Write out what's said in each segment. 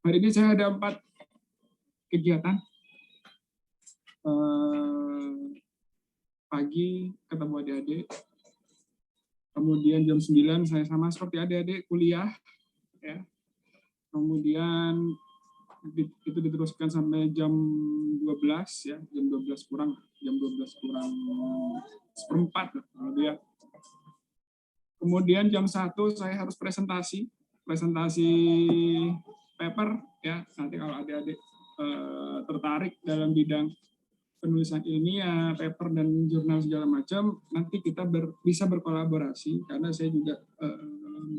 Hari ini saya ada 4 kegiatan. Pagi ketemu adik-adik, kemudian jam 9 saya sama seperti adik-adik kuliah, ya. Kemudian itu diteruskan sampai jam 12 ya, jam 12 kurang seperempat ya. Kemudian jam 1 saya harus presentasi paper ya. Nanti kalau adik-adik tertarik dalam bidang penulisan ilmiah, paper dan jurnal segala macam, nanti kita bisa berkolaborasi karena saya juga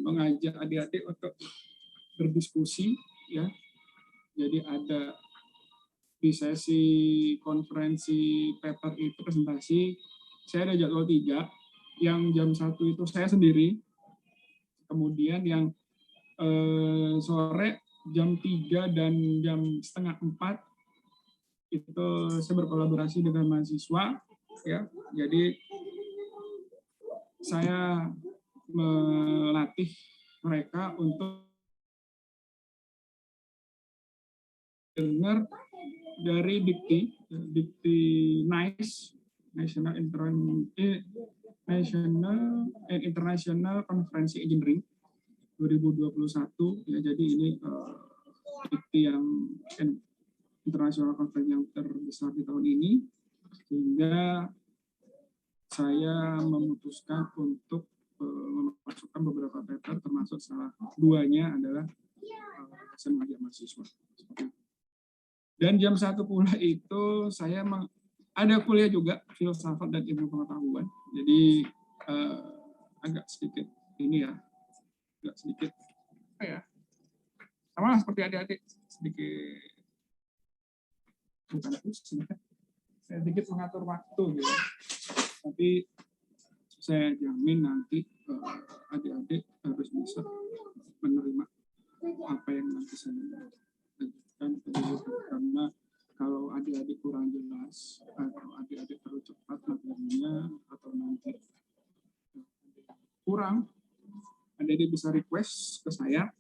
mengajak adik-adik untuk berdiskusi ya. Jadi ada di sesi konferensi paper itu presentasi, saya ada jadwal 3, yang jam 1 itu saya sendiri, kemudian yang sore jam 3 dan jam setengah 4 itu saya berkolaborasi dengan mahasiswa ya. Jadi saya melatih mereka untuk dengar dari Dikti NICE, National and International Conference Engineering 2021 ya. Jadi ini Dikti yang internasional conference yang terbesar di tahun ini, sehingga saya memutuskan untuk memasukkan beberapa paper, termasuk salah duanya adalah saya mengajak mahasiswa. Dan jam 1 pula itu saya ada kuliah juga filsafat dan ilmu pengetahuan. Jadi agak sedikit ini ya, agak sedikit ya, sama seperti adik-adik, sedikit bukan pusing, saya sedikit mengatur waktu gitu. Tapi saya jamin nanti adik-adik harus bisa menerima apa yang nanti saya ajukan, karena kalau adik-adik kurang jelas atau adik-adik terlalu cepat materinya atau nanti kurang, adik-adik bisa request ke saya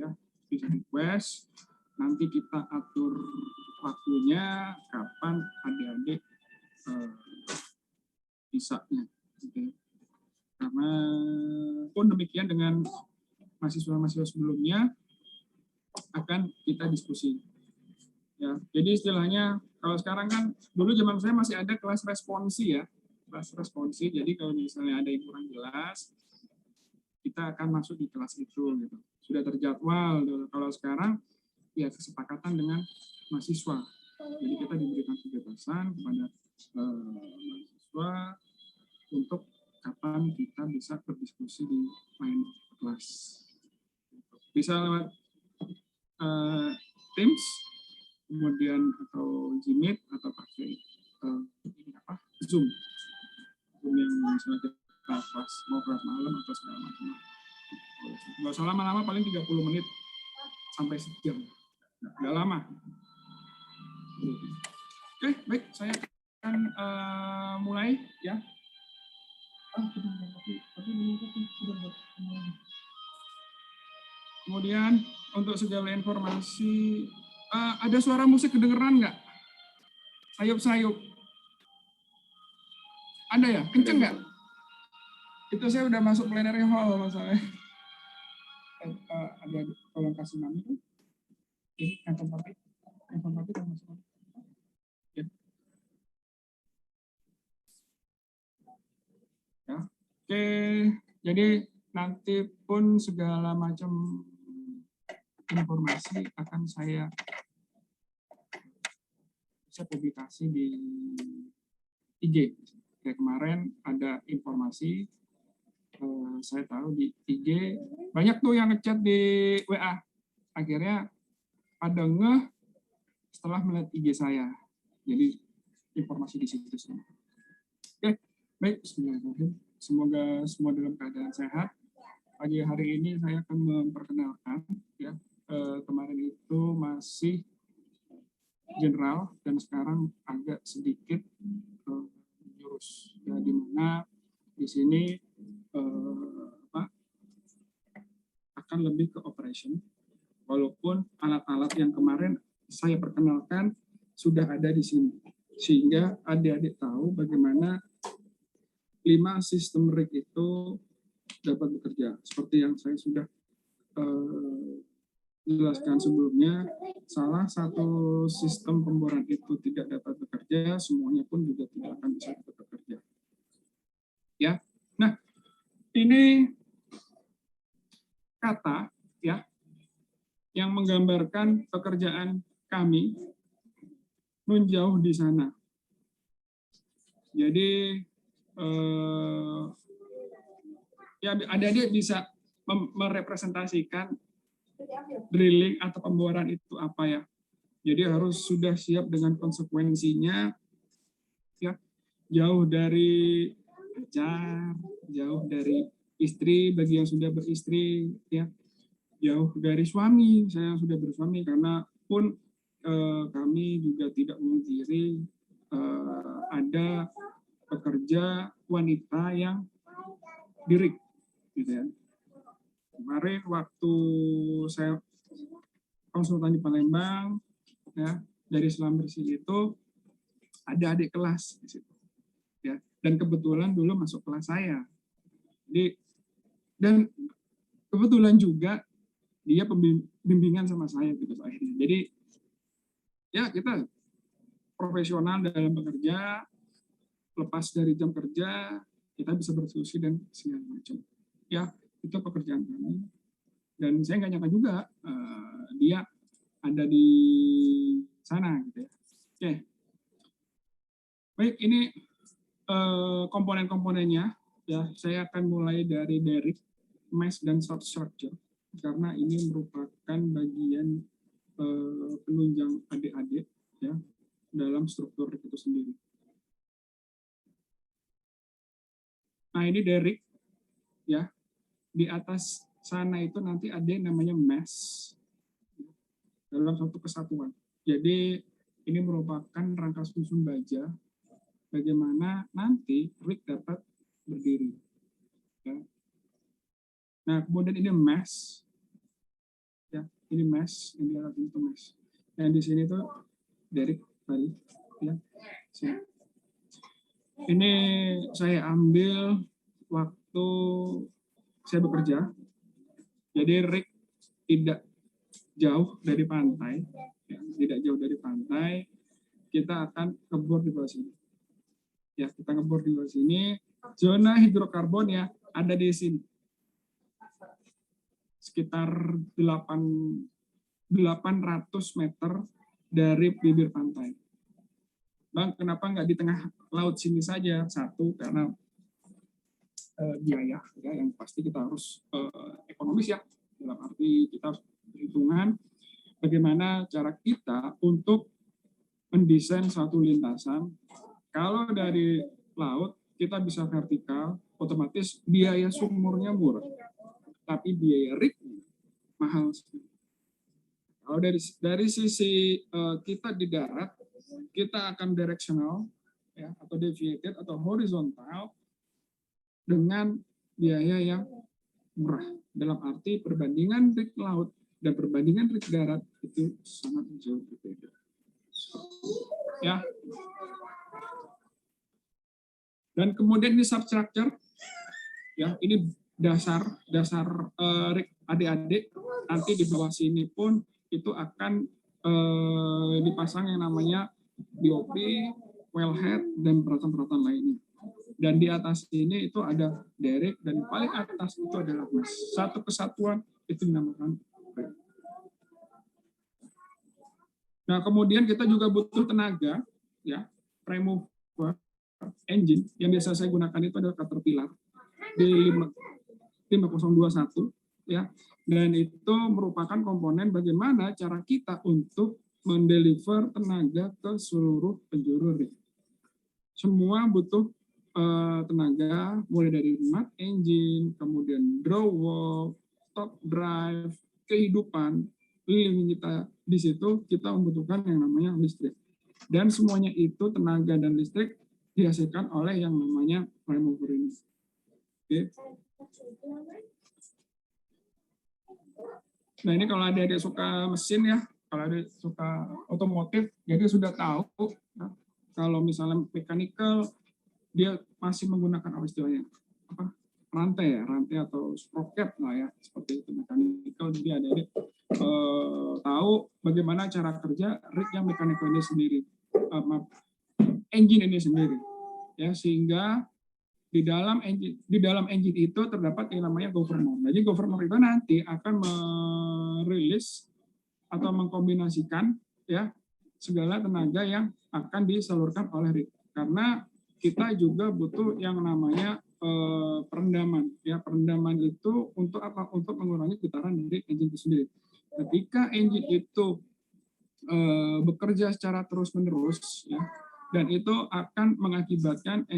ya, bisa request, nanti kita atur waktunya kapan adik-adik bisanya gitu. Karena pun demikian dengan mahasiswa-mahasiswa sebelumnya akan kita diskusi ya. Jadi istilahnya kalau sekarang kan, dulu zaman saya masih ada kelas responsi ya, kelas responsi. Jadi kalau misalnya ada yang kurang jelas, kita akan masuk di kelas itu gitu, sudah terjadwal. Kalau sekarang ya kesepakatan dengan mahasiswa, jadi kita diberikan kebebasan kepada mahasiswa untuk kapan kita bisa berdiskusi di main kelas, bisa lewat Teams, kemudian atau Gmeet, atau pakai Zoom yang misalnya kita kelas mau kelas malam atau segala macam. Nggak usah lama-lama, paling 30 menit sampai sejam, nggak lama. Oke, baik, saya akan mulai ya. Kemudian untuk segala informasi, ada suara musik kedengeran nggak? Sayup-sayup. Ada ya? Kenceng nggak? Itu saya udah masuk plenary hall masalahnya. Ada tolong kasih nama itu. Ini informatif dan masuk. Ya. Ya. Oke, jadi nanti pun segala macam informasi akan saya publikasi di IG. Kayak kemarin ada informasi, saya tahu di IG banyak tuh yang ngechat di WA. Akhirnya ada ngeh setelah melihat IG saya. Jadi informasi di situ semua. Oke, baik, bismillahirrahmanirrahim. Semoga semua dalam keadaan sehat. Pagi hari ini saya akan memperkenalkan ya. Kemarin itu masih general dan sekarang agak sedikit jurus ya, di mana di sini akan lebih ke operation walaupun alat-alat yang kemarin saya perkenalkan sudah ada di sini, sehingga adik-adik tahu bagaimana 5 sistem rig itu dapat bekerja. Seperti yang saya sudah jelaskan sebelumnya, salah satu sistem pemboran itu tidak dapat bekerja, semuanya pun juga tidak akan bisa bekerja. Ya, nah ini kata ya yang menggambarkan pekerjaan kami nun jauh di sana. Jadi ya adik-adik bisa merepresentasikan drilling atau pemboran itu apa ya. Jadi harus sudah siap dengan konsekuensinya, ya, jauh dari pacar, jauh dari istri bagi yang sudah beristri, ya, jauh dari suami, saya yang sudah bersuami, karena pun kami juga tidak memungkiri ada pekerja wanita yang dirik, gitu ya. Kemarin waktu saya konsultan di Palembang, ya, dari Selam Bersih itu ada adik kelas di situ, ya, dan kebetulan dulu masuk kelas saya. Jadi dan kebetulan juga dia pembimbingan sama saya gitu akhirnya. Jadi ya kita profesional dalam bekerja, lepas dari jam kerja kita bisa berdiskusi dan segala macam. Ya, itu pekerjaan kami. Dan saya nggak nyangka juga dia ada di sana gitu ya. Oke. Baik, ini komponen-komponennya ya. Saya akan mulai dari derrick, mesh dan substructure karena ini merupakan bagian penunjang adik-adik ya dalam struktur itu sendiri. Nah, ini derrick ya. Di atas sana itu nanti ada yang namanya mesh dalam satu kesatuan. Jadi ini merupakan rangka susun baja bagaimana nanti rig dapat berdiri. Ya. Nah, kemudian ini mesh, ya, ini mesh, ini alat itu mesh. Dan di sini tuh derrick tadi, ya. Ini saya ambil waktu saya bekerja. Jadi rig tidak jauh dari pantai, ya, tidak jauh dari pantai. Kita akan ngebor di bawah sini. Ya, kita ngebor di bawah sini. Zona hidrokarbon ya ada di sini. Sekitar 800 meter dari bibir pantai. Bang, kenapa nggak di tengah laut sini saja? Satu, karena biaya ya, yang pasti kita harus ekonomis ya, dalam arti kita harus perhitungan bagaimana cara kita untuk mendesain suatu lintasan. Kalau dari laut kita bisa vertikal, otomatis biaya sumurnya murah, tapi biaya rig mahal sekali. Kalau dari sisi kita di darat, kita akan directional ya, atau deviated atau horizontal dengan biaya yang murah. Dalam arti perbandingan rig laut dan perbandingan rig darat itu sangat jauh berbeda. Ya. Dan kemudian ini substructure, ya, ini dasar rig adik-adik. Nanti di bawah sini pun itu akan dipasang yang namanya BOP, wellhead, dan peralatan-peralatan lainnya. Dan di atas ini itu ada derrick dan paling atas itu adalah mesh. Satu kesatuan itu dinamakan rig. Nah, kemudian kita juga butuh tenaga, ya, remover, engine yang biasa saya gunakan itu adalah Caterpillar di 5021, ya, dan itu merupakan komponen bagaimana cara kita untuk mendeliver tenaga ke seluruh penjuru rig. Semua butuh tenaga, mulai dari mat engine, kemudian draw wall, top drive, kehidupan lilin kita di situ kita membutuhkan yang namanya listrik. Dan semuanya itu tenaga dan listrik dihasilkan oleh yang namanya remover ini. Oke. Nah ini kalau adik-adik suka mesin ya, kalau adik suka otomotif, jadi sudah tahu ya, kalau misalnya mechanical dia masih menggunakan apa istilahnya, apa, rantai atau sprocket lah ya, seperti itu mechanical. Jadi adik-adik tahu bagaimana cara kerja rig yang mechanical ini sendiri, engine ini sendiri, ya, sehingga di dalam engine itu terdapat yang namanya governor. Jadi governor itu nanti akan merilis atau mengkombinasikan ya segala tenaga yang akan disalurkan oleh rig. Karena kita juga butuh yang namanya perendaman. Ya, perendaman itu untuk apa? Untuk mengurangi getaran dari engine itu sendiri. Ketika engine itu bekerja secara terus-menerus, ya, dan itu akan mengakibatkan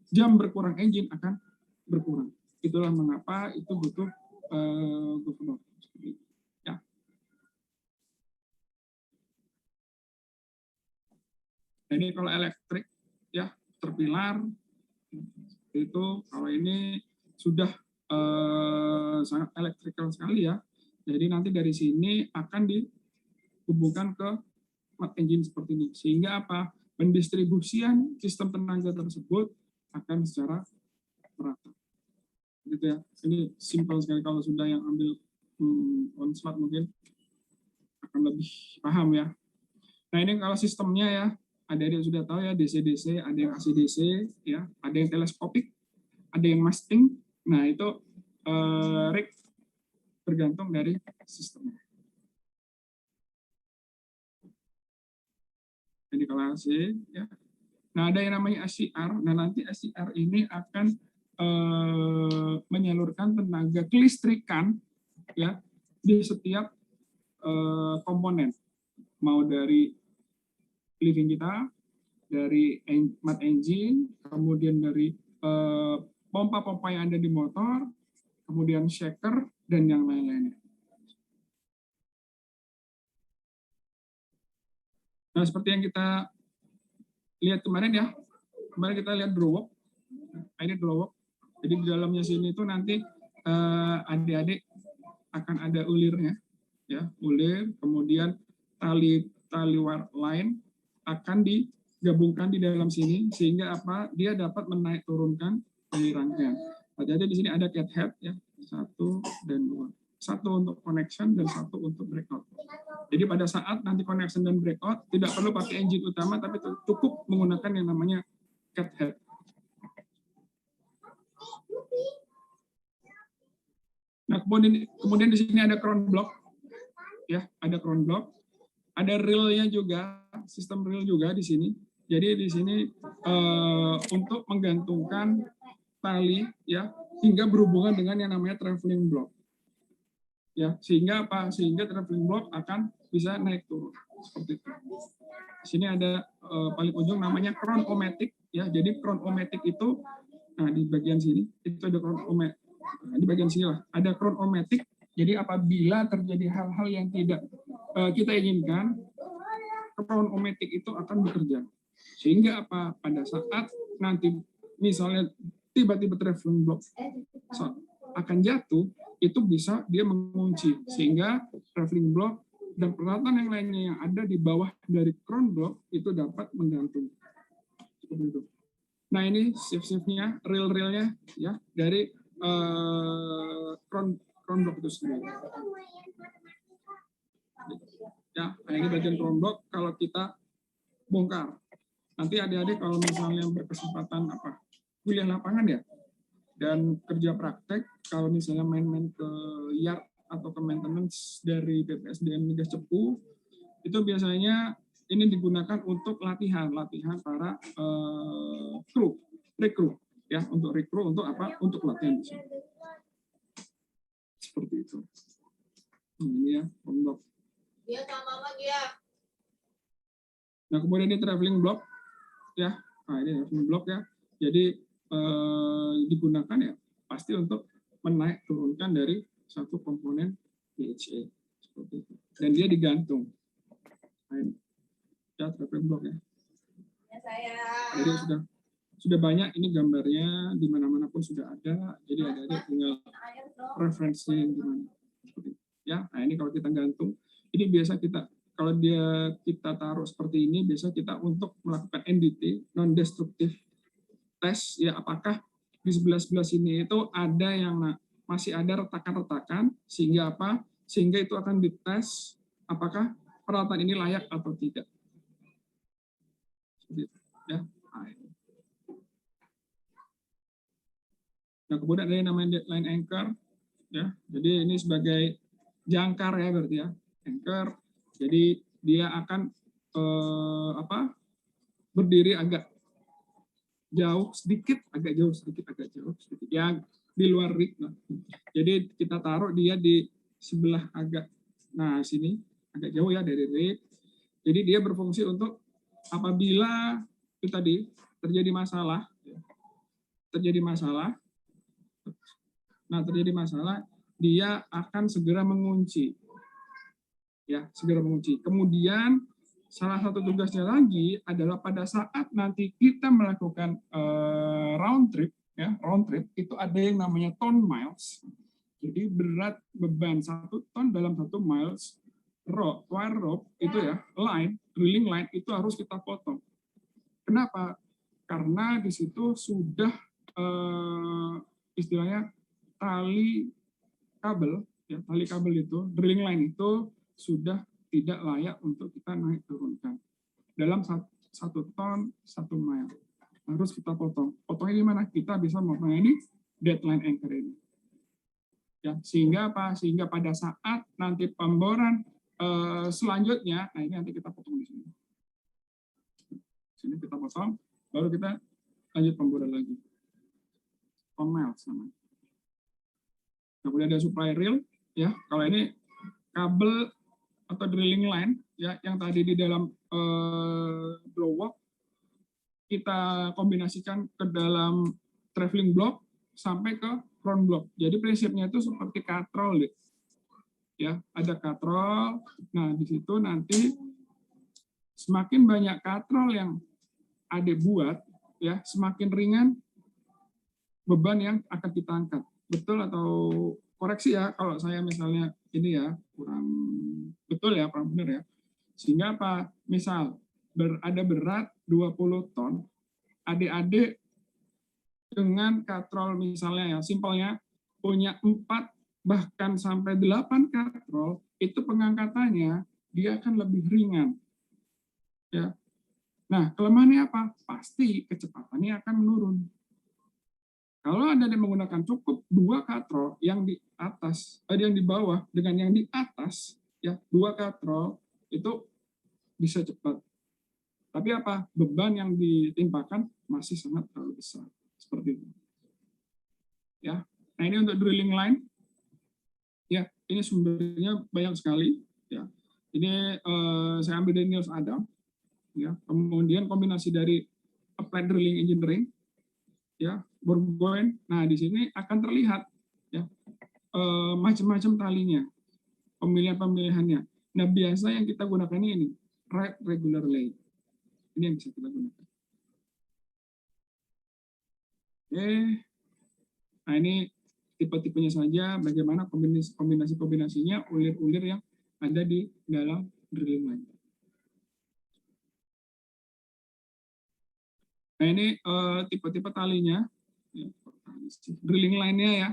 jam berkurang engine akan berkurang. Itulah mengapa itu butuh governor. Ya. Ini kalau elektrik ya terpilar itu, kalau ini sudah sangat elektrikal sekali ya. Jadi nanti dari sini akan dihubungkan ke mat engine seperti ini. Sehingga apa? Pendistribusian sistem tenaga tersebut akan secara merata. Gitu ya. Ini simpel sekali, kalau sudah yang ambil on slot mungkin akan lebih paham ya. Nah ini kalau sistemnya ya, ada yang sudah tahu ya, DC-DC, ada yang AC-DC, ya, ada yang teleskopik, ada yang masting. Nah itu rig tergantung dari sistemnya. Jadi kalau AC ya. Nah ada yang namanya ACR. Nah nanti ACR ini akan menyalurkan tenaga kelistrikan ya di setiap komponen, mau dari living kita, dari mat engine, kemudian dari pompa-pompa yang ada di motor, kemudian shaker dan yang lain-lainnya. Nah seperti yang kita lihat kemarin ya, kemarin kita lihat drawwalk. Ini drawwalk. Jadi di dalamnya sini itu nanti adik-adik akan ada ulirnya, ya, ulir, kemudian tali line akan digabungkan di dalam sini sehingga apa? Dia dapat menaik turunkan dari rangkaian. Jadi di sini ada cat head ya, 1 dan 2. 1 untuk connection dan 1 untuk breakout. Jadi pada saat nanti connection dan breakout tidak perlu pakai engine utama, tapi cukup menggunakan yang namanya cat head. Nah, kemudian di sini ada crown block, ya, ada crown block, ada reel-nya juga, sistem reel juga di sini. Jadi di sini untuk menggantungkan tali, ya, hingga berhubungan dengan yang namanya traveling block, ya, sehingga apa? Sehingga traveling block akan bisa naik turun seperti itu. Di sini ada paling ujung namanya crown-o-matic, ya. Jadi crown-o-matic itu, nah di bagian sini itu ada crown-o-matic. Di bagian sini lah ada crown-o-matic. Jadi apabila terjadi hal-hal yang tidak kita inginkan, crown-o-matic itu akan bekerja. Sehingga apa? Pada saat nanti misalnya tiba-tiba traveling block akan jatuh, itu bisa dia mengunci sehingga traveling block dan peralatan yang lainnya yang ada di bawah dari crown block itu dapat menggantung. Seperti itu. Nah ini shift-shiftnya, reel-reelnya ya dari crown block itu sendiri. Ya, nah ini bagian crown block kalau kita bongkar. Nanti adik-adik kalau misalnya berkesempatan apa kuliah lapangan ya dan kerja praktek, kalau misalnya main-main ke yard atau ke maintenance dari BPSDM Migas Cepu, itu biasanya ini digunakan untuk latihan para rekru, ya, untuk rekru untuk apa? Untuk latihan. Seperti itu. Ini ya, block. Dia sama mama dia. Nah kemudian ini traveling block, ya. Nah ini traveling block ya. Jadi digunakan ya pasti untuk menaik turunkan dari satu komponen PHA seperti itu. Dan dia digantung. Nah, ini ya traveling block ya. Ya saya. Jadi sudah banyak ini gambarnya, di mana-mana pun sudah ada. Jadi ada tinggal referensi gimana. ya. Nah, ini kalau kita gantung, ini biasa kalau kita taruh seperti ini, biasa kita untuk melakukan NDT, non destructive test, ya, apakah di sebelah sini itu ada yang masih ada retakan-retakan, sehingga apa? Sehingga itu akan dites apakah peralatan ini layak atau tidak. Seperti itu, ya. Nah, kemudian ada yang namanya deadline anchor, ya. Jadi ini sebagai jangkar, ya, berarti, ya, anchor. Jadi dia akan berdiri agak jauh sedikit, agak jauh sedikit, ya, di luar rig. Nah. Jadi kita taruh dia di sebelah agak, nah sini agak jauh, ya, dari rig. Jadi dia berfungsi untuk apabila itu tadi terjadi masalah, dia akan segera mengunci, ya, segera mengunci. Kemudian salah satu tugasnya lagi adalah pada saat nanti kita melakukan round trip, ya, itu ada yang namanya ton miles. Jadi beban 1 ton dalam 1 miles, wire rope itu, ya, drilling line itu harus kita potong. Kenapa? Karena di situ sudah istilahnya tali kabel itu, drilling line itu sudah tidak layak untuk kita naik turunkan. Dalam 1 ton 1 mile harus kita potong. Potongnya di mana? Kita bisa memotongnya ini deadline anchor ini. Ya, sehingga apa? Sehingga pada saat nanti pemboran selanjutnya, nah ini nanti kita potong di sini. Sini kita potong, baru kita lanjut pemboran lagi. Miles sama. Kemudian ada supply reel, ya. Kalau ini kabel atau drilling line, ya, yang tadi di dalam blow walk kita kombinasikan ke dalam traveling block sampai ke front block. Jadi prinsipnya itu seperti katrol, ya, ada katrol. Nah, di situ nanti semakin banyak katrol yang ada buat, ya, semakin ringan beban yang akan kita angkat. Betul atau koreksi, ya, kalau saya misalnya ini, ya, kurang betul, ya, kurang benar, ya. Sehingga apa? Misal ada berat 20 ton, adik-adik dengan katrol misalnya, ya, simpelnya punya 4 bahkan sampai 8 katrol, itu pengangkatannya dia akan lebih ringan. Ya. Nah, kelemahannya apa? Pasti kecepatannya akan menurun. Kalau Anda menggunakan cukup 2 katrol yang di atas, yang di bawah dengan yang di atas, ya, 2 katrol itu bisa cepat. Tapi apa? Beban yang ditimpakan masih sangat terlalu besar. Seperti itu. Ya. Nah, ini untuk drilling line. Ya, ini sumbernya banyak sekali. Ya. Ini saya ambil dari Niels Adam. Ya. Kemudian kombinasi dari applied drilling engineering, ya, Bourgoin. Nah, di sini akan terlihat, ya, macam-macam talinya, pemilihannya. Nah, biasa yang kita gunakan ini right regular lay. Ini yang bisa kita gunakan. Oke. Nah, ini tipe-tipenya saja, bagaimana kombinasi-kombinasinya, ulir-ulir yang ada di dalam drilling line. Nah, ini tipe-tipe talinya, ya, drilling line-nya, ya.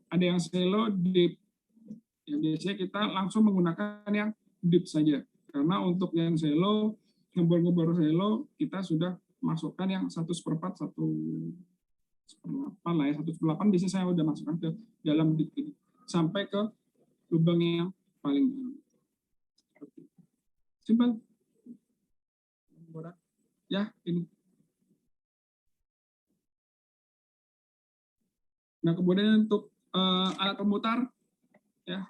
Ada yang shallow, deep. Ya, biasanya kita langsung menggunakan yang deep saja. Karena untuk yang shallow, ngebor shallow, kita sudah masukkan yang 1/4, 1/8 lah, ya. 1/8 biasanya saya udah masukkan ke dalam deep ini. Sampai ke lubang yang paling dalam. Simpel. Ya, ini. Nah, kemudian untuk alat pemutar, ya,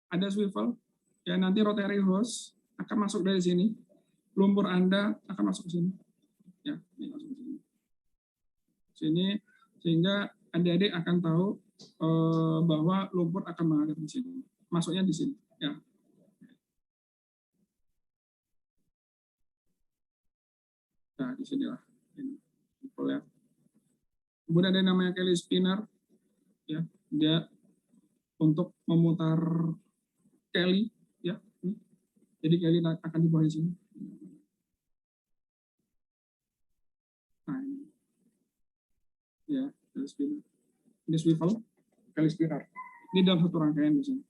ada swivel, ya, nanti rotary hose akan masuk dari sini, lumpur Anda akan masuk ke sini, ya, ini masuk ke sini. Sini, sehingga adik-adik akan tahu bahwa lumpur akan mengalir di sini, masuknya di sini, ya. Nah, di sinilah, ini, ya. Kemudian ada yang namanya Kelly spinner, ya, dia untuk memutar Kelly, ya. Jadi Kelly akan di bawah sini. Nah, ini. Ya, Kelly spinner. Ini swivel, Kelly spinner. Ini dalam satu rangkaian biasanya.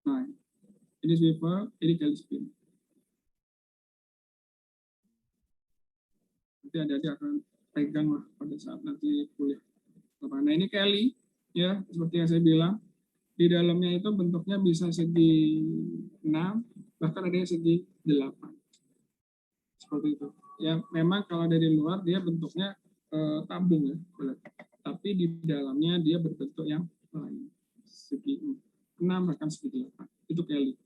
Nah, ini swivel, ini Kelly spin. Nanti adik-adik akan pegang lah pada saat nanti kuliah. Nah, ini Kelly, ya, seperti yang saya bilang. Di dalamnya itu bentuknya bisa segi 6, bahkan ada yang segi 8. Seperti itu. Ya, memang kalau dari luar dia bentuknya tabung ya, tapi di dalamnya dia berbentuk yang lain. Segi 6 bahkan segi 8. Itu Kelly.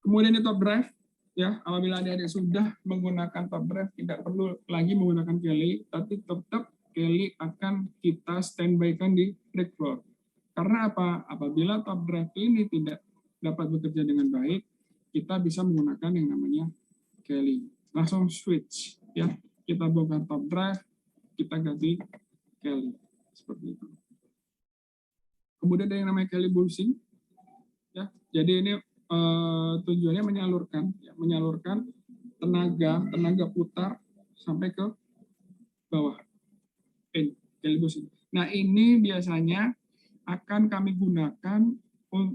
Kemudian ini top drive, ya, apabila adik-adik sudah menggunakan top drive tidak perlu lagi menggunakan Kelly, tapi tetap Kelly akan kita standby-kan di rig floor. Karena apa? Apabila top drive ini tidak dapat bekerja dengan baik, kita bisa menggunakan yang namanya Kelly. Langsung switch, ya. Kita bongkar top drive, kita ganti Kelly. Seperti itu. Kemudian ada yang namanya Kelly bushing, ya. Jadi ini tujuannya menyalurkan tenaga putar sampai ke bawah. Kelly bushing. Nah, ini biasanya akan kami gunakan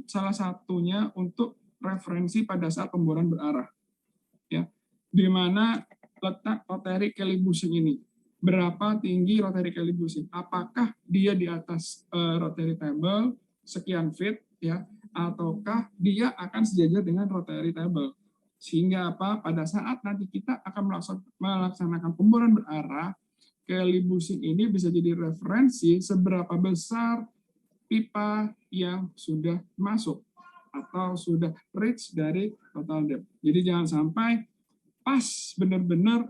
salah satunya untuk referensi pada saat pemboran berarah, ya, di mana letak rotary Kelly bushing ini, berapa tinggi rotary Kelly bushing, apakah dia di atas rotary table sekian feet, ya, ataukah dia akan sejajar dengan rotary table, sehingga apa, pada saat nanti kita akan melaksanakan pemboran berarah, Kelly bushing ini bisa jadi referensi seberapa besar pipa yang sudah masuk atau sudah reach dari total depth. Jadi jangan sampai pas benar-benar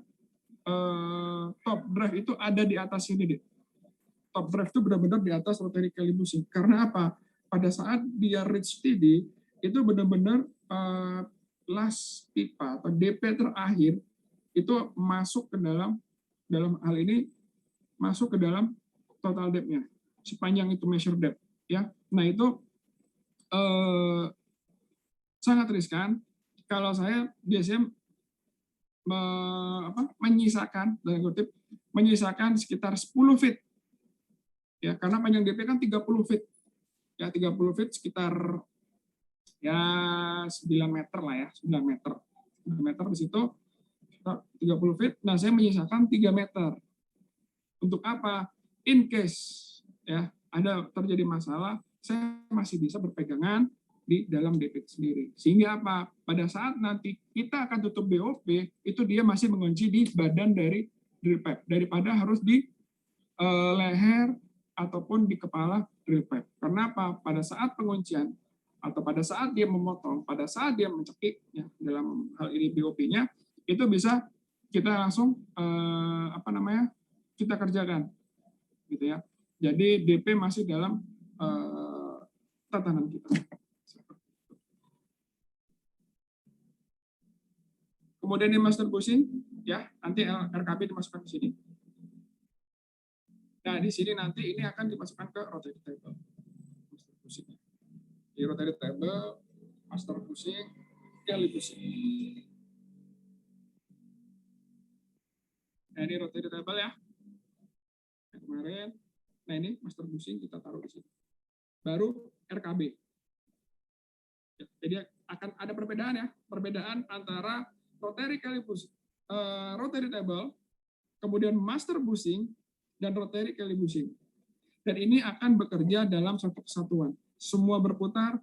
top drive itu ada di atas sini deh. Top drive itu benar-benar di atas rotary Kelly bushing. Karena apa? Pada saat dia reach TD itu benar-benar last pipa atau DP terakhir itu masuk ke dalam hal ini masuk ke dalam total depth-nya. Sepanjang itu measure depth. Ya, nah itu sangat riskan. Kalau saya biasanya menyisakan sekitar 10 feet, ya, karena panjang DP kan 30 feet, ya, 30 feet sekitar ya 9 meter lah, ya, 9 meter di situ 30 feet. Nah, saya menyisakan 3 meter. Untuk apa? In case, ya, ada terjadi masalah, saya masih bisa berpegangan di dalam DP sendiri. Sehingga apa? Pada saat nanti kita akan tutup BOP, itu dia masih mengunci di badan dari drill pipe, daripada harus di leher ataupun di kepala drill pipe. Karena apa? Pada saat penguncian atau pada saat dia memotong, pada saat dia mencekik, ya, dalam hal ini BOP-nya, itu bisa kita langsung kita kerjakan, gitu ya. Jadi DP masih dalam tatanan kita. Kemudian di master bushing, ya, nanti RKB dimasukkan ke sini. Nah, di sini nanti ini akan dimasukkan ke rotary table. Master bushing. Di rotary table, master bushing, Kelly bushing. Nah, ini rotary table, ya. Yang kemarin. Nah, ini master bushing kita taruh di sini. Baru RKB. Ya, jadi akan ada perbedaan, ya, perbedaan antara rotary Kelly bushing, rotary table, kemudian master bushing dan rotary Kelly bushing. Dan ini akan bekerja dalam satu kesatuan. Semua berputar,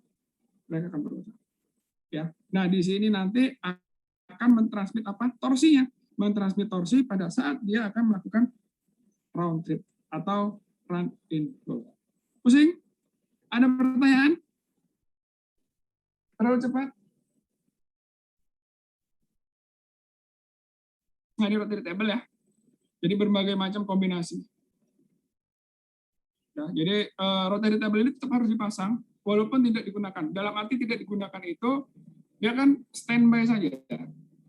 mereka akan berputar. Ya. Nah, di sini nanti akan mentransmit apa? Torsinya. Mentransmit torsi pada saat dia akan melakukan round trip atau run in flow. Pusing? Ada pertanyaan? Terlalu cepat? Nah, ini rotary table, ya. Jadi berbagai macam kombinasi. Ya, jadi rotary table ini tetap harus dipasang walaupun tidak digunakan. Dalam arti tidak digunakan itu dia kan standby saja.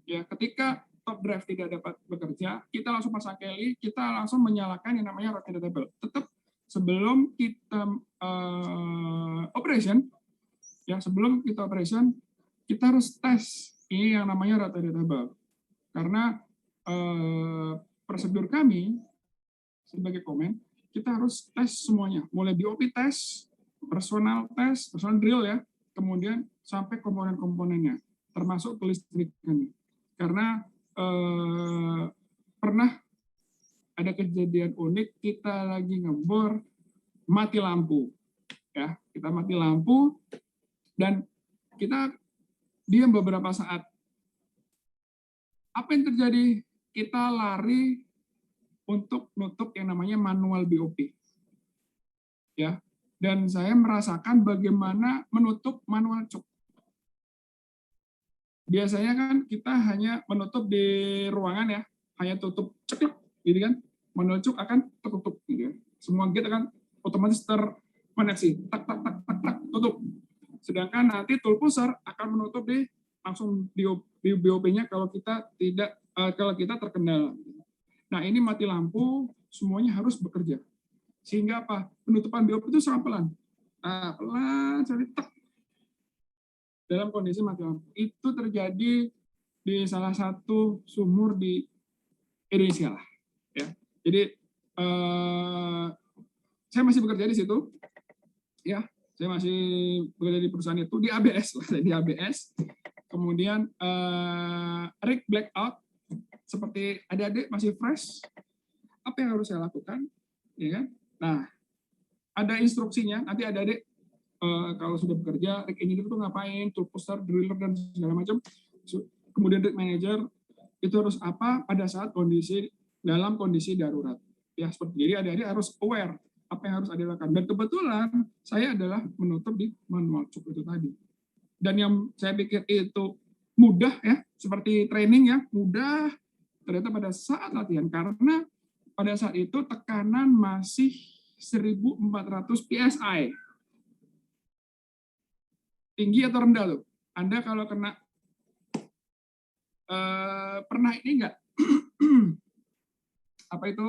Ya, ketika top drive tidak dapat bekerja, kita langsung pasang Kelly, kita langsung menyalakan yang namanya rotate table. Tetap sebelum kita operation, ya sebelum kita operation, kita harus tes ini yang namanya rotate table. Karena prosedur kami sebagai komen, kita harus tes semuanya, mulai BOP tes, personal drill ya, kemudian sampai komponen-komponennya, termasuk kelistrikan. Karena pernah ada kejadian unik, kita lagi ngebor, mati lampu, ya kita mati lampu dan kita diam beberapa saat. Apa yang terjadi? Kita lari untuk nutup yang namanya manual BOP, ya. Dan saya merasakan bagaimana menutup manual cuk. Biasanya kan kita hanya menutup di ruangan ya, hanya tutup ceklek, gitu kan. Manual cuk akan tertutup, gitu ya. Semua gate akan otomatis terkoneksi, tak tak tak tak tak tutup. Sedangkan nanti tool pusher akan menutup di langsung di BOP-nya kalau kita tidak kalau kita terkendala. Nah, ini mati lampu, semuanya harus bekerja. Sehingga apa? Penutupan BOP itu sangat pelan. Pelan, cari tek. Dalam kondisi mati lampu. Itu terjadi di salah satu sumur di Indonesia lah. Ya. Jadi saya masih bekerja di situ. Ya, saya masih bekerja di perusahaan itu di ABS lah, di ABS. Kemudian rig blackout, seperti adik-adik masih fresh, apa yang harus saya lakukan, ya kan? Nah, ada instruksinya. Nanti adik-adik kalau sudah bekerja, rig engineer itu ngapain, tool pusher, driller dan segala macam. Kemudian rig manager itu harus apa pada saat dalam kondisi darurat. Ya, seperti jadi adik-adik harus aware apa yang harus adik lakukan. Dan kebetulan saya adalah menutup di manual cuk itu tadi. Dan yang saya pikir itu mudah ya, seperti training ya, mudah, ternyata pada saat latihan, karena pada saat itu tekanan masih 1400 PSI. Tinggi atau rendah tuh? Anda kalau kena, pernah ini enggak? Apa itu?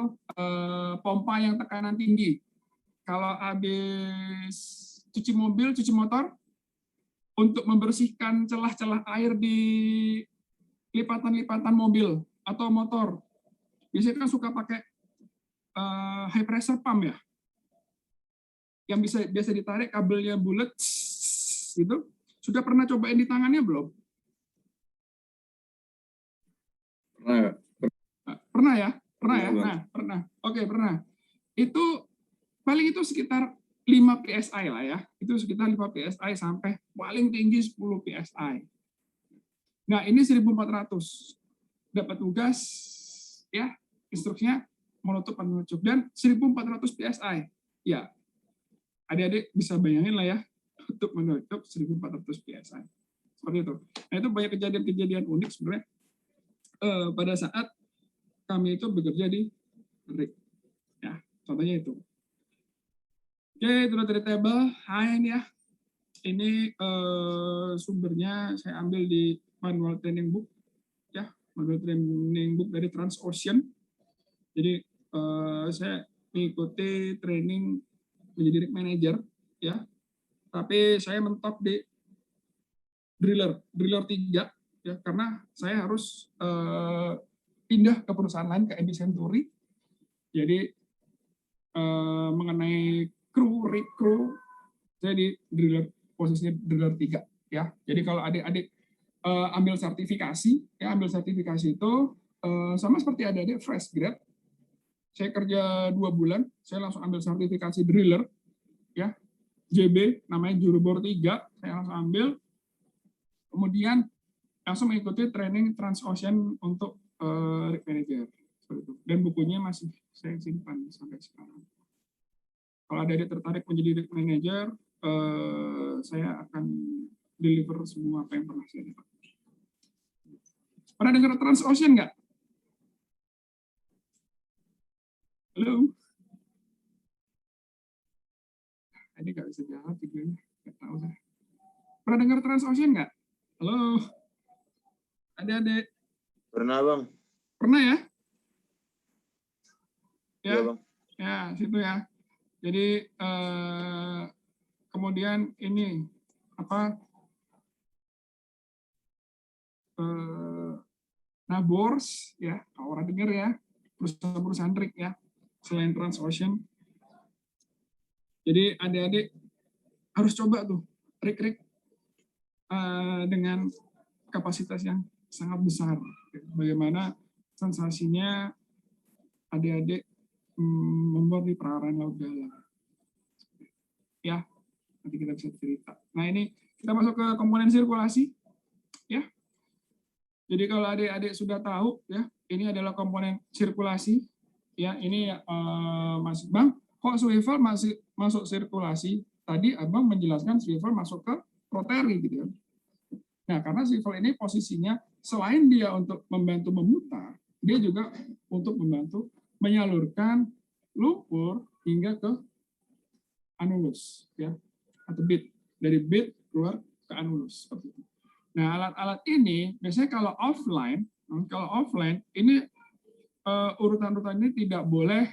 Pompa yang tekanan tinggi. Kalau habis cuci mobil, cuci motor, untuk membersihkan celah-celah air di lipatan-lipatan mobil atau motor. Biasanya kan suka pakai high pressure pump ya, yang biasa ditarik kabelnya bulat, gitu. Sudah pernah cobain di tangannya belum? Pernah ya? Pernah ya? Nah, pernah. Oke, pernah. Itu paling itu sekitar 5 PSI lah ya. Itu sekitar 5 PSI sampai paling tinggi 10 PSI. Nah, ini 1400. Dapat tugas ya, instruksinya menutup penutup dan 1400 PSI. Ya. Adik-adik bisa bayangin lah ya, untuk menutup 1400 PSI. Seperti itu. Nah, itu banyak kejadian-kejadian unik sebenarnya pada saat kami itu bekerja di rig. Ya, contohnya itu. Oke, itu table. Ini ya. Ini sumbernya saya ambil di manual training book. Ya, manual training book dari Transocean. Jadi saya mengikuti training menjadi rig manager ya. Tapi saya mentok di driller 3 ya, karena saya harus pindah ke perusahaan lain, ke MB Century. Jadi mengenai rig crew, saya di driller, posisinya driller 3 ya. Jadi kalau adik-adik ambil sertifikasi itu sama seperti adik-adik fresh grad. Saya kerja 2 bulan, saya langsung ambil sertifikasi driller ya. JB namanya juru bor 3, saya langsung ambil. Kemudian langsung mengikuti training Transocean untuk rig manager. Dan bukunya masih saya simpan sampai sekarang. Kalau ada yang tertarik menjadi rig manager, saya akan deliver semua apa yang pernah saya dapat. Pernah dengar Transocean nggak? Halo? Ini nggak bisa jawab videonya, nggak tahu saya. Pernah dengar Transocean nggak? Halo? Adik-adik? Pernah, Bang. Pernah ya? Ya, Iya, Bang. ya situ ya. Jadi kemudian ini apa? Nabors ya, kalau orang dengar ya, perusahaan-perusahaan trik ya, selain Transocean. Jadi adik-adik harus coba tuh trik-trik dengan kapasitas yang sangat besar. Bagaimana sensasinya adik-adik membuat di perairan laut dalam. Ya, nanti kita bisa cerita. Nah ini kita masuk ke komponen sirkulasi. Ya, jadi kalau adik-adik sudah tahu ya, ini adalah komponen sirkulasi. Ya, ini Mas Bang, kok swivel masih masuk sirkulasi? Tadi Abang menjelaskan swivel masuk ke rotary gitu ya. Nah, karena swivel ini posisinya selain dia untuk membantu memutar, dia juga untuk membantu menyalurkan lumpur hingga ke anulus ya, atau bit. Dari bit keluar ke anulus seperti itu. Nah, alat-alat ini biasanya kalau offline ini urutan-urutan ini tidak boleh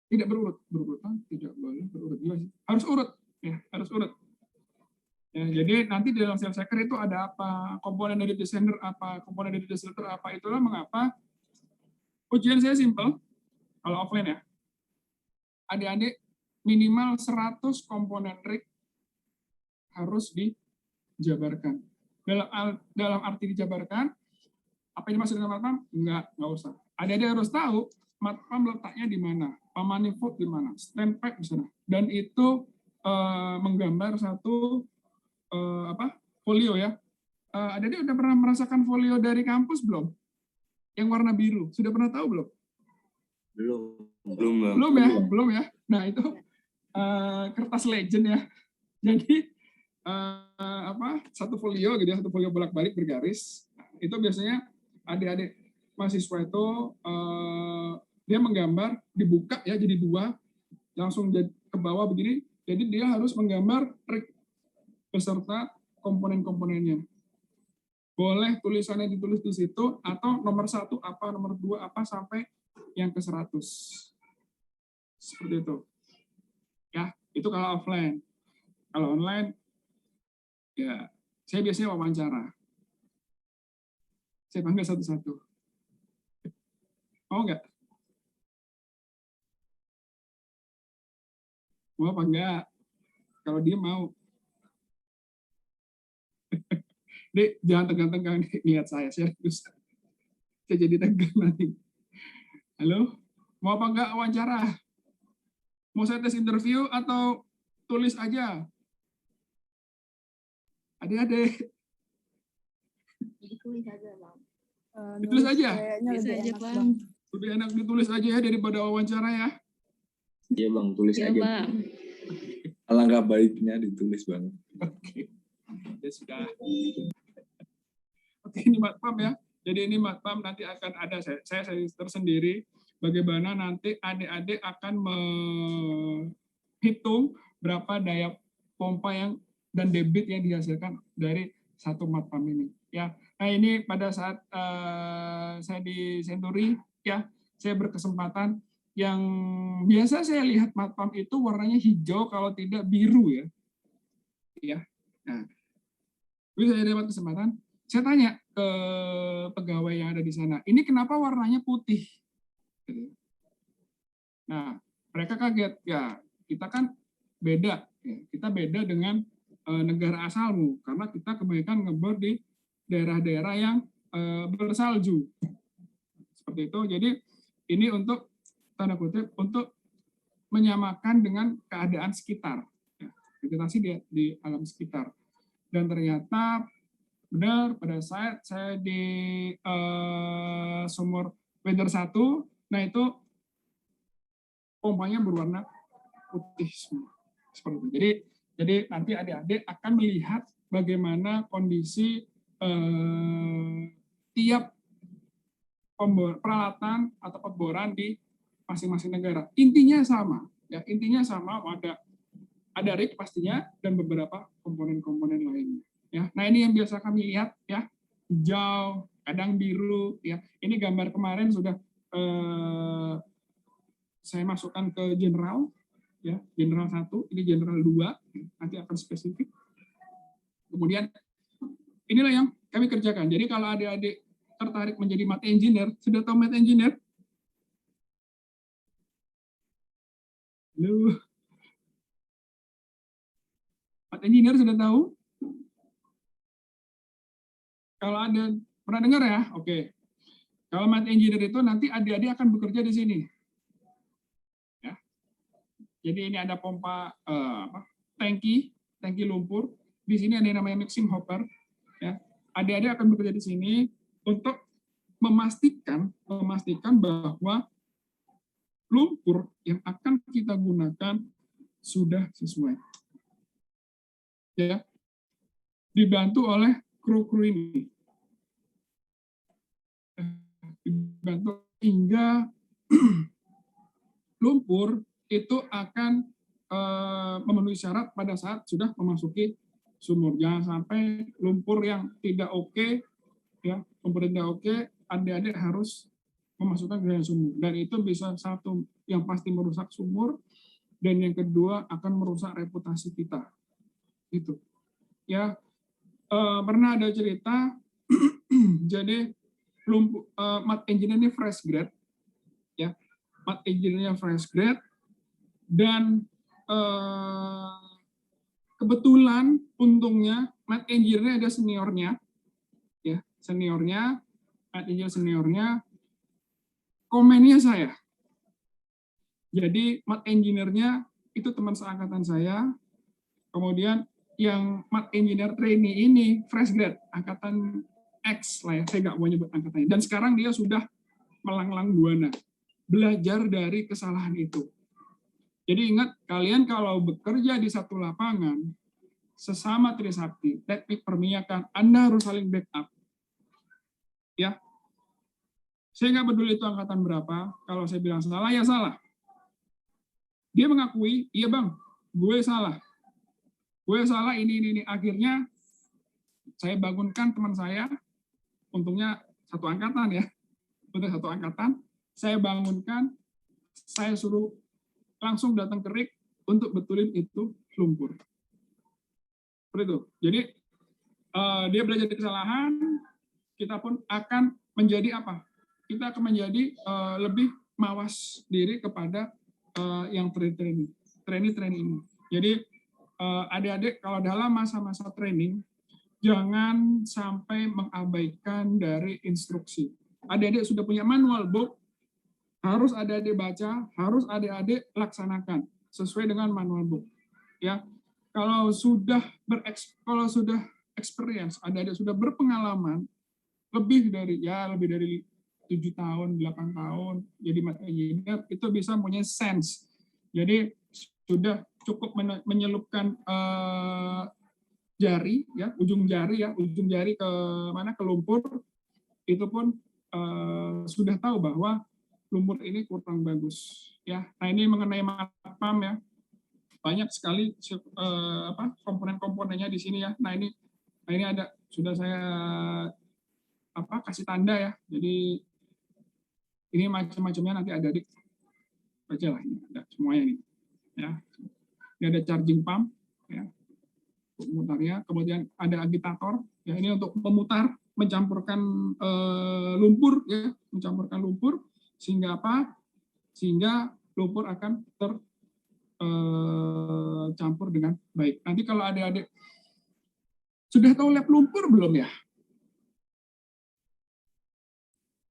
tidak berurutan, tidak boleh berurut juga sih. Harus urut ya, harus urut. Ya, jadi nanti di dalam self checker itu ada apa, komponen dari descender apa, komponen dari decelerator apa, itulah mengapa ujian saya simpel kalau offline ya. Adik-adik minimal 100 komponen rig harus dijabarkan. Dalam arti dijabarkan, apa yang dimaksud dengan matpam? Enggak usah. Adik-adik harus tahu matpam letaknya di mana, manifold di mana, standpipe di sana, dan itu menggambar satu folio ya. Adik-adik udah pernah merasakan folio dari kampus belum? Yang warna biru, sudah pernah tahu belum? Belum ya. Nah itu kertas legend ya. Jadi satu folio gitu ya, satu folio bolak-balik bergaris. Itu biasanya adik-adik mahasiswa itu dia menggambar, dibuka ya jadi dua, langsung ke bawah begini. Jadi dia harus menggambar rig beserta komponen-komponennya. Boleh tulisannya ditulis di situ atau nomor 1 apa, nomor 2 apa sampai yang ke 100. Seperti itu. Ya, itu kalau offline. Kalau online ya saya biasanya wawancara. Saya panggil satu-satu. Mau nggak? Mau apa enggak? Kalau dia mau. Dek, jangan tegang-tegang lihat saya serius. Saya jadi tegang nanti. Halo? Mau apa enggak wawancara? Mau saya tes interview atau tulis aja? Adik-adik. Ditulis aja, Bang. Ditulis aja? Bisa aja, Bang. Lebih enak ditulis aja ya daripada wawancara ya. Iya, Bang. Tulis aja. Bang. Alangkah baiknya ditulis, Bang. Oke. Ya sudah. Oke, ini matpam ya. Jadi ini matpam nanti akan ada saya tersendiri bagaimana nanti adik-adik akan menghitung berapa daya pompa yang dan debit yang dihasilkan dari satu matpam ini ya. Nah, ini pada saat saya di Century ya, saya berkesempatan yang biasa saya lihat matpam itu warnanya hijau kalau tidak biru ya. Ya. Nah, saya dapat kesempatan, saya tanya ke pegawai yang ada di sana, ini kenapa warnanya putih? Nah, mereka kaget, ya kita kan beda, ya. Kita beda dengan negara asalmu, karena kita kebanyakan ngebor di daerah-daerah yang bersalju. Seperti itu, jadi ini untuk, tanda kutip, untuk menyamakan dengan keadaan sekitar. Ya, vegetasi di alam sekitar. Dan ternyata benar pada saat saya di sumur weather 1, nah itu pompanya berwarna putih semua. Seperti itu. Jadi nanti adik-adik akan melihat bagaimana kondisi tiap peralatan atau pemboran di masing-masing negara. Intinya sama, ya intinya sama, ada rig pastinya dan beberapa komponen-komponen lainnya. Ya, nah ini yang biasa kami lihat ya. hijau, kadang biru. Ya, ini gambar kemarin sudah saya masukkan ke general, ya, general 1, ini general 2, nanti akan spesifik. Kemudian inilah yang kami kerjakan. Jadi kalau adik-adik tertarik menjadi math engineer, sudah tahu math engineer? Halo. Math engineer sudah tahu? Kalau ada pernah dengar ya? Oke. Kalau math engineer itu nanti adik-adik akan bekerja di sini. Ya. Jadi ini ada pompa tangki lumpur. Di sini ada yang namanya mixing hopper. Ya. Adik-adik akan bekerja di sini untuk memastikan bahwa lumpur yang akan kita gunakan sudah sesuai. Ya. Dibantu oleh kru-kru ini. Dibantu hingga lumpur itu akan memenuhi syarat pada saat sudah memasuki sumur. Jangan sampai lumpur yang tidak oke, ya, lumpur yang tidak oke, adik-adik harus memasukkan ke dalam sumur. Dan itu bisa satu yang pasti merusak sumur, dan yang kedua akan merusak reputasi kita. Itu. Ya, pernah ada cerita, jadi math engineer ini fresh grade, ya, math engineer fresh grade, dan kebetulan untungnya math engineer ada seniornya, ya, math engineer seniornya, komennya saya. Jadi math engineer-nya itu teman seangkatan saya, kemudian yang math engineer trainee ini fresh grade, angkatan X lah ya, saya nggak mau nyebut angkatannya. Dan sekarang dia sudah melanglang buana, belajar dari kesalahan itu. Jadi ingat, kalian kalau bekerja di satu lapangan, sesama Trisakti, teknik perminyakan, Anda harus saling backup. Ya, saya nggak peduli itu angkatan berapa, kalau saya bilang salah, ya salah. Dia mengakui, iya bang, gue salah, ini. Akhirnya saya bangunkan teman saya, untungnya satu angkatan ya, saya bangunkan, saya suruh langsung datang ke rig untuk betulin itu lumpur. Seperti itu. Jadi dia belajar dari kesalahan, kita pun akan menjadi apa? Kita akan menjadi lebih mawas diri kepada yang trainee ini. Jadi adik-adik kalau dalam masa-masa training, jangan sampai mengabaikan dari instruksi. Adik-adik sudah punya manual book, harus adik-adik baca, harus adik-adik laksanakan sesuai dengan manual book. Ya, kalau sudah experience, adik-adik sudah berpengalaman lebih dari 7 tahun, 8 tahun jadi math engineer, itu bisa punya sense. Jadi sudah cukup menyelupkan ujung jari ke mana, ke lumpur, itu pun sudah tahu bahwa lumpur ini kurang bagus, ya. Nah, ini mengenai MATPAM ya, banyak sekali komponen-komponennya di sini ya. Nah ini ada, sudah saya kasih tanda ya. Jadi ini macam-macamnya, nanti ada baca lah, ini ada semuanya ini, ya. Ini ada charging pump, ya, pemutarnya. Kemudian ada agitator, ya, ini untuk memutar, mencampurkan lumpur, ya, sehingga apa? Sehingga lumpur akan tercampur dengan baik. Nanti kalau adik-adik sudah tahu lab lumpur belum ya?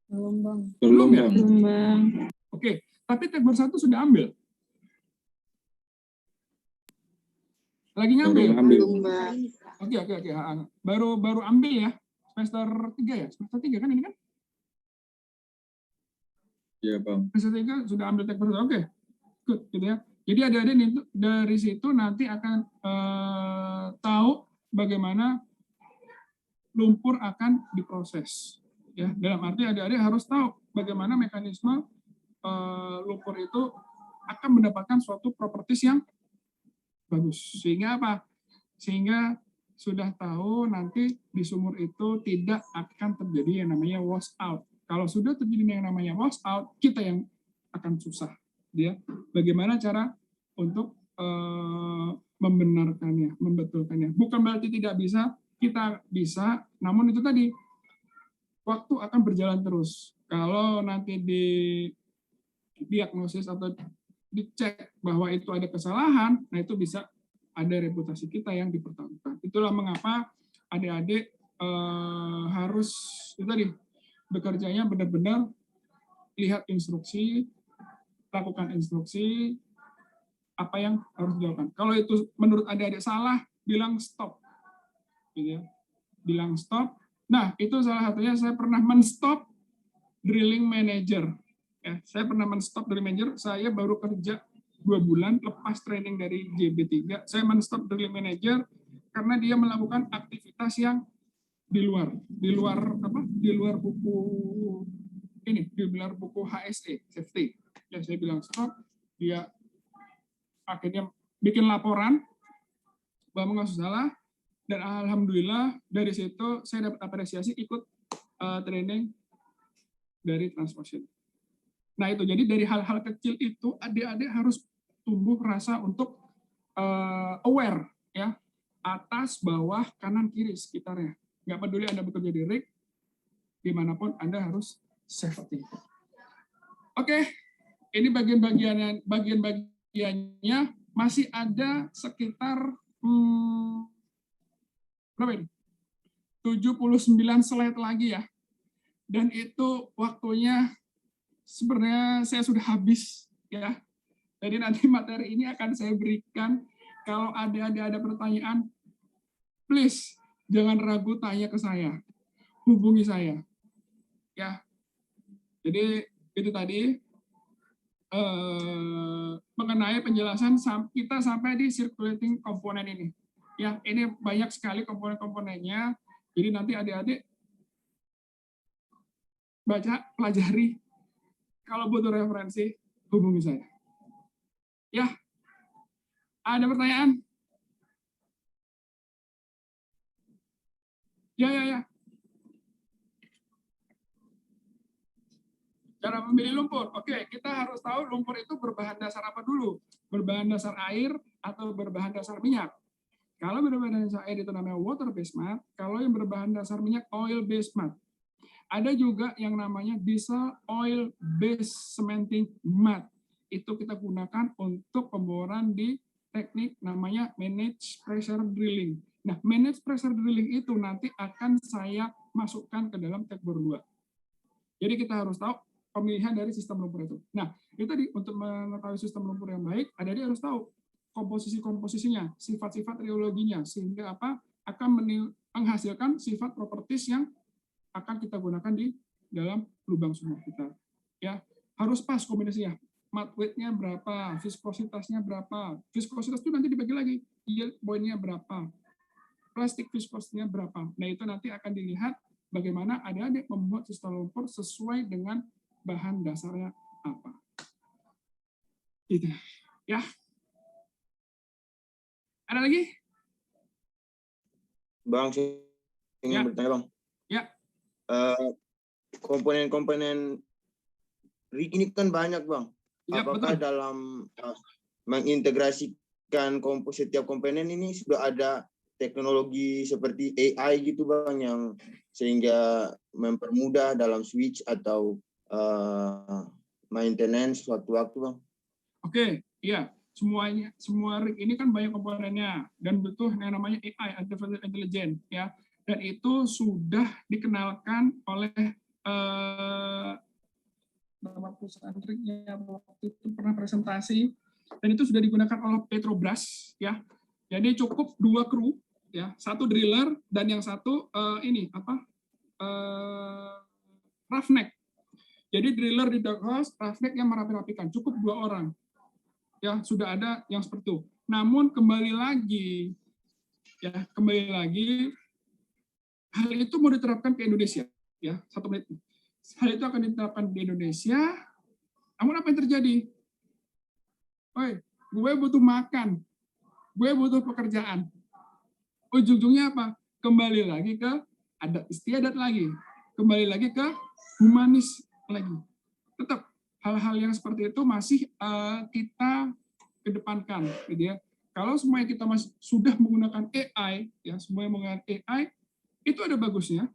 Belum, Bang. Belum ya? Belum, Bang. Oke, tapi Tekbor 1 sudah ambil? Lagi ngambil? Belum, Bang. Oke. Baru ambil ya? Semester 3 ya? Semester 3 kan ini kan? Iya, Bang. Semester 3 sudah ambil Tekbor 1. Oke. Good, gitu ya. Jadi adik-adik dari situ nanti akan tahu bagaimana lumpur akan diproses. Ya, dalam arti adik-adik harus tahu bagaimana mekanisme lumpur itu akan mendapatkan suatu properties yang bagus. Sehingga apa? Sehingga sudah tahu nanti di sumur itu tidak akan terjadi yang namanya wash out. Kalau sudah terjadi yang namanya wash out, kita yang akan susah. Dia bagaimana cara untuk membenarkannya, membetulkannya. Bukan berarti tidak bisa, kita bisa, namun itu tadi waktu akan berjalan terus. Kalau nanti di diagnosis atau dicek bahwa itu ada kesalahan, nah itu bisa ada reputasi kita yang dipertaruhkan. Itulah mengapa adik-adik harus itu tadi bekerjanya benar-benar lihat instruksi, lakukan instruksi, apa yang harus dilakukan. Kalau itu menurut adik-adik salah, bilang stop, gitu ya. Bilang stop. Nah itu salah satunya saya pernah men-stop drilling manager. Ya, saya pernah men-stop drilling manager. Saya baru kerja 2 bulan lepas training dari JB3. Saya men-stop drilling manager karena dia melakukan aktivitas yang di luar apa? Di luar buku ini, di luar buku HSE safety. Ya saya bilang stop. Dia akhirnya bikin laporan bahwa nggak salah, dan alhamdulillah dari situ saya dapat apresiasi ikut training dari Transocean. Nah itu jadi dari hal-hal kecil itu adik-adik harus tumbuh rasa untuk aware ya, atas, bawah, kanan, kiri sekitarnya. Nggak peduli Anda bekerja di rig, dimanapun Anda harus safety. Oke, ini bagian-bagiannya masih ada sekitar berapa ini? 79 slide lagi ya. Dan itu waktunya sebenarnya saya sudah habis ya. Jadi nanti materi ini akan saya berikan. Kalau ada pertanyaan, please jangan ragu tanya ke saya. Hubungi saya. Ya. Jadi itu tadi mengenai penjelasan kita sampai di circulating komponen ini. Ya, ini banyak sekali komponen-komponennya. Jadi nanti adik-adik baca, pelajari. Kalau butuh referensi, hubungi saya. Ya, ada pertanyaan? Ya. Cara memilih lumpur. Oke, kita harus tahu lumpur itu berbahan dasar apa dulu? Berbahan dasar air atau berbahan dasar minyak? Kalau berbahan dasar air itu namanya water based mud, kalau yang berbahan dasar minyak oil based mud. Ada juga yang namanya diesel oil based cementing mud. Itu kita gunakan untuk pemboran di teknik namanya managed pressure drilling. Nah, managed pressure drilling itu nanti akan saya masukkan ke dalam tekbor 2. Jadi kita harus tahu pemilihan dari sistem lumpur itu. Nah, itu tadi untuk mengetahui sistem lumpur yang baik, dia harus tahu komposisinya, sifat-sifat riologinya, sehingga apa akan menghasilkan sifat properties yang akan kita gunakan di dalam lubang sumur kita. Ya, harus pas kombinasinya. Mud weight-nya berapa, viskositasnya berapa. Viskositas itu nanti dibagi lagi. Yield point-nya berapa. Plastik viskositasnya berapa. Nah, itu nanti akan dilihat bagaimana adik-adik membuat sistem lumpur sesuai dengan bahan dasarnya apa. Gitu. Ya. Ada lagi? Bang, saya ingin bertanya, Bang. Ya. Komponen-komponen rig ini kan banyak, Bang. Ya, apakah betul. dalam mengintegrasikan setiap komponen ini sudah ada teknologi seperti AI gitu, Bang, yang sehingga mempermudah dalam switch atau maintenance suatu-waktu, Bang? Oke, iya. Semua rig ini kan banyak komponennya dan butuh yang namanya AI, artificial intelligence, ya. Dan itu sudah dikenalkan oleh beberapa perusahaan rignya waktu itu pernah presentasi, dan itu sudah digunakan oleh Petrobras, ya. Jadi cukup 2 kru, ya, 1 driller dan yang satu roughneck. Jadi driller di doghouse, roughneck yang merapi-rapikan, cukup 2 orang. Ya, sudah ada yang seperti itu. Namun kembali lagi, hal itu mau diterapkan ke Indonesia, ya, 1 menit. Hal itu akan diterapkan di Indonesia. Namun apa yang terjadi? Gue butuh makan, gue butuh pekerjaan. ujung-ujungnya apa? Kembali lagi ke adat istiadat lagi, kembali lagi ke humanis lagi. Tetap hal-hal yang seperti itu masih kita kedepankan, gitu ya. Kalau semuanya kita masih sudah menggunakan AI, ya semuanya menggunakan AI, itu ada bagusnya,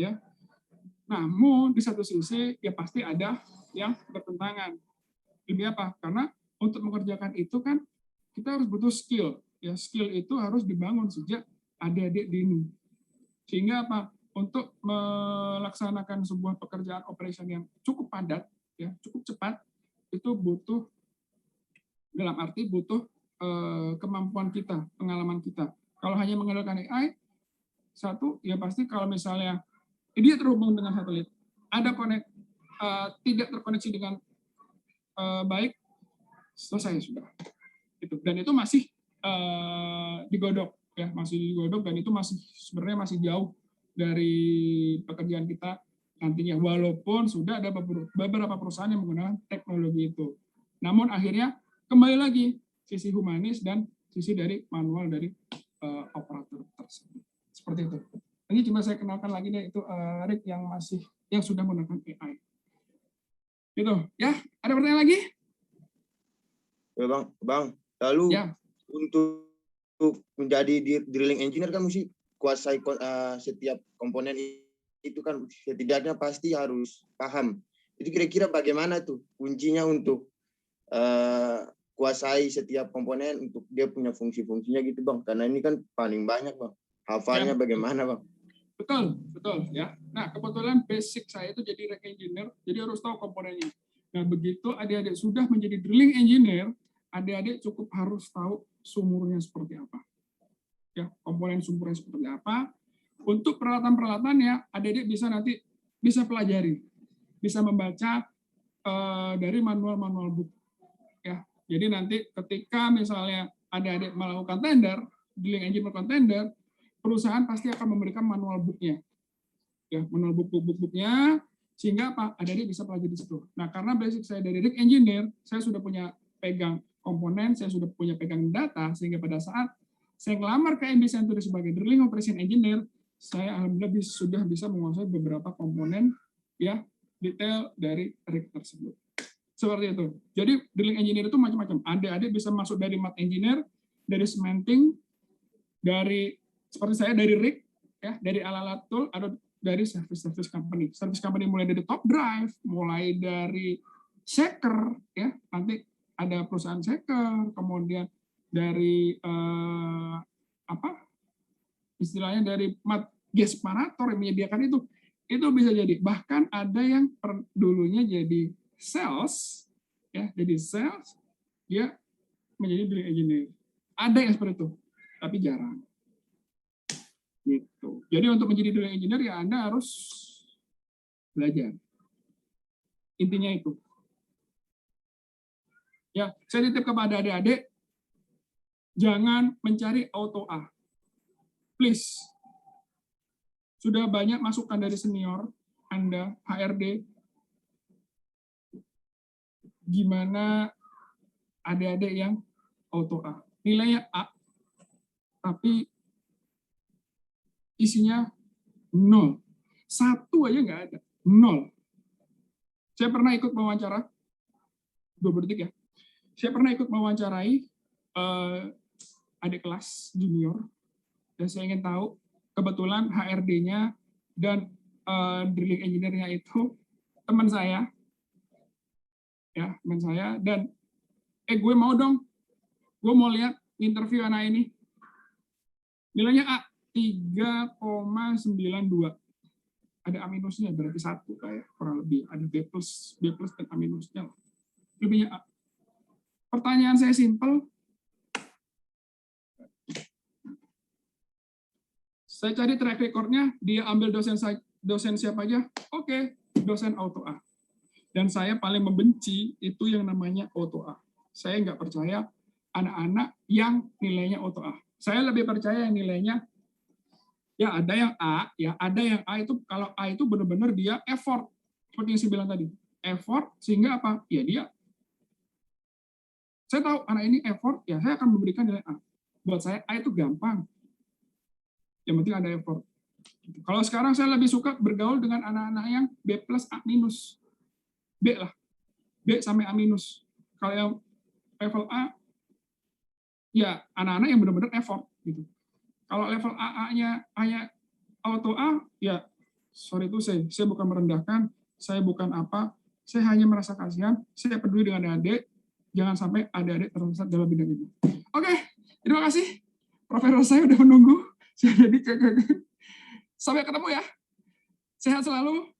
ya. Namun di satu sisi ya pasti ada yang bertentangan. Demi apa? Karena untuk mengerjakan itu kan kita harus butuh skill. Ya, skill itu harus dibangun sejak adik-adik dini. Sehingga apa? Untuk melaksanakan sebuah pekerjaan operation yang cukup padat, ya, cukup cepat, itu butuh, dalam arti butuh kemampuan kita, pengalaman kita. Kalau hanya mengandalkan AI, satu, ya pasti kalau misalnya dia terhubung dengan satelit, ada tidak terkoneksi dengan baik, selesai sudah. Dan itu masih digodok, ya, masih digodok, dan itu masih sebenarnya masih jauh dari pekerjaan kita nantinya, walaupun sudah ada beberapa perusahaan yang menggunakan teknologi itu. Namun akhirnya kembali lagi sisi humanis dan sisi dari manual dari operator tersebut. Seperti itu. Ini cuma saya kenalkan lagi deh, itu Rick yang sudah menggunakan AI. Gitu, ya. Ada pertanyaan lagi? Ya Bang. Lalu Ya. untuk menjadi drilling engineer kan mesti kuasai setiap komponen itu kan, setidaknya pasti harus paham. Itu kira-kira bagaimana tuh kuncinya untuk kuasai setiap komponen untuk dia punya fungsi-fungsinya gitu Bang? Karena ini kan paling banyak Bang. Hafalnya Ya. bagaimana Bang? Betul ya. Nah, kebetulan basic saya itu jadi rig engineer, jadi harus tahu komponennya. Nah, begitu adik-adik sudah menjadi drilling engineer, adik-adik cukup harus tahu sumurnya seperti apa. Ya, komponen sumurnya seperti apa. Untuk peralatan-peralatannya, adik-adik bisa pelajari, bisa membaca dari manual-manual book. Ya, jadi nanti ketika misalnya adik-adik melakukan tender, drilling engineer melakukan tender, perusahaan pasti akan memberikan manual book-nya. Ya, manual book-nya, sehingga apa? Adik-adik bisa pelajari di situ. Nah, karena basic saya dari rig engineer, saya sudah punya pegang komponen, saya sudah punya pegang data, sehingga pada saat saya ngelamar ke MB Century sebagai drilling operation engineer, saya alhamdulillah sudah bisa menguasai beberapa komponen ya detail dari rig tersebut. Seperti itu. Jadi drilling engineer itu macam-macam. Adik-adik bisa masuk dari mat engineer, dari cementing, dari seperti saya dari rig, ya, dari alat-alat tool, atau dari service company. Service company mulai dari top drive, mulai dari shaker, ya, nanti ada perusahaan shaker, kemudian dari istilahnya dari mat gesparator yang menyediakan itu bisa jadi. Bahkan ada yang dulunya jadi sales, ya, jadi sales, dia menjadi drilling engineer. Ada yang seperti itu, tapi jarang. Gitu. Jadi untuk menjadi drilling engineer ya Anda harus belajar. Intinya itu. Ya, saya titip kepada adik-adik, jangan mencari auto A. Please. Sudah banyak masukan dari senior Anda, HRD, gimana adik-adik yang auto A. Nilainya A, tapi isinya 0. 1 aja nggak ada. 0. Saya pernah ikut wawancara, 2 detik ya. Saya pernah ikut mewawancarai adik kelas junior, dan saya ingin tahu, kebetulan HRD-nya dan drilling engineer-nya itu teman saya, ya, teman saya, dan gue mau dong, gue mau lihat interview anak ini. Nilainya A, 3,92. Ada A minusnya, berarti 1 kayak kurang lebih. Ada B plus dan A minusnya. Lebihnya A. Pertanyaan saya simpel. Saya cari track record-nya, dia ambil dosen siapa aja? Oke, dosen auto A. Dan saya paling membenci itu yang namanya auto A. Saya nggak percaya anak-anak yang nilainya auto A. Saya lebih percaya yang nilainya ya ada yang A, ya ada yang A itu, kalau A itu benar-benar dia effort, seperti yang saya bilang tadi, effort, sehingga apa? Ya dia, saya tahu anak ini effort, ya saya akan memberikan nilai A. Buat saya A itu gampang. yang penting ada effort. Kalau sekarang saya lebih suka bergaul dengan anak-anak yang B plus A minus. B lah. B sampai A minus. Kalau yang level A, ya anak-anak yang benar-benar effort gitu. Kalau level AA-nya hanya auto A, ya sorry itu saya bukan merendahkan, saya bukan apa, saya hanya merasa kasihan, saya peduli dengan adik, jangan sampai adik-adik tersesat dalam bidang itu. Oke, terima kasih. Profesor saya udah menunggu. Saya jadi sampai ketemu ya. Sehat selalu.